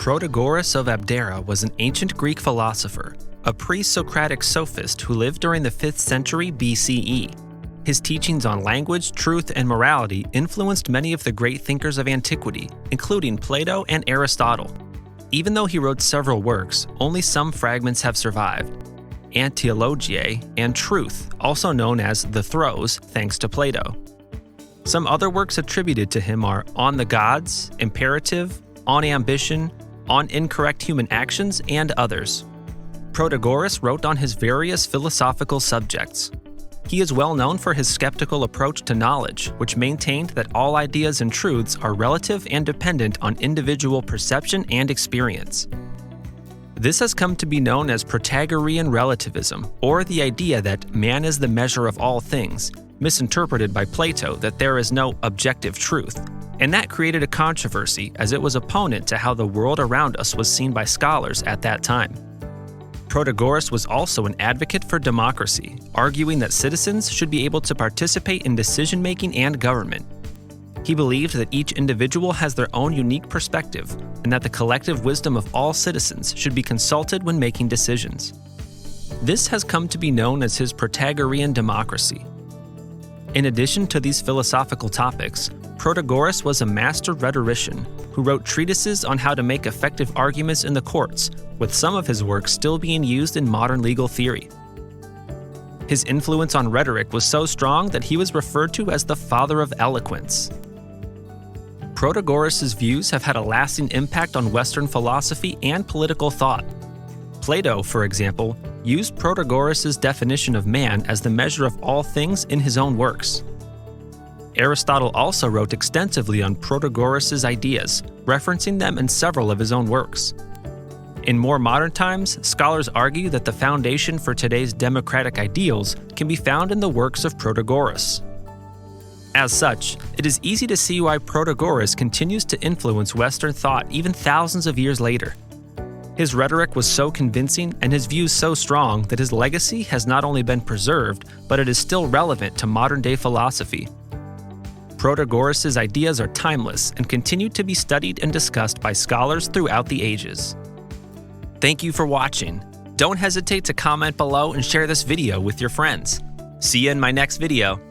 Protagoras of Abdera was an ancient Greek philosopher, a pre-Socratic sophist who lived during the 5th century BCE. His teachings on language, truth, and morality influenced many of the great thinkers of antiquity, including Plato and Aristotle. Even though he wrote several works, only some fragments have survived. Antiologiae and Truth, also known as the Throes, thanks to Plato. Some other works attributed to him are On the Gods, Imperative, On Ambition, On Incorrect Human Actions, and others. Protegorus wrote on his various philosophical subjects. He is well known for his skeptical approach to knowledge, which maintained that all ideas and truths are relative and dependent on individual perception and experience. This has come to be known as Protagorean relativism, or the idea that man is the measure of all things, misinterpreted by Plato that there is no objective truth, and that created a controversy as it was opponent to how the world around us was seen by scholars at that time. Protagoras was also an advocate for democracy, arguing that citizens should be able to participate in decision-making and government. He believed that each individual has their own unique perspective, and that the collective wisdom of all citizens should be consulted when making decisions. This has come to be known as his Protagorean democracy. In addition to these philosophical topics, Protagoras was a master rhetorician who wrote treatises on how to make effective arguments in the courts, with some of his works still being used in modern legal theory. His influence on rhetoric was so strong that he was referred to as the father of eloquence. Protagoras' views have had a lasting impact on Western philosophy and political thought. Plato, for example, used Protagoras' definition of man as the measure of all things in his own works. Aristotle also wrote extensively on Protagoras' ideas, referencing them in several of his own works. In more modern times, scholars argue that the foundation for today's democratic ideals can be found in the works of Protagoras. As such, it is easy to see why Protagoras continues to influence Western thought even thousands of years later. His rhetoric was so convincing and his views so strong that his legacy has not only been preserved, but it is still relevant to modern-day philosophy. Protagoras' ideas are timeless and continue to be studied and discussed by scholars throughout the ages. Thank you for watching. Don't hesitate to comment below and share this video with your friends. See you in my next video.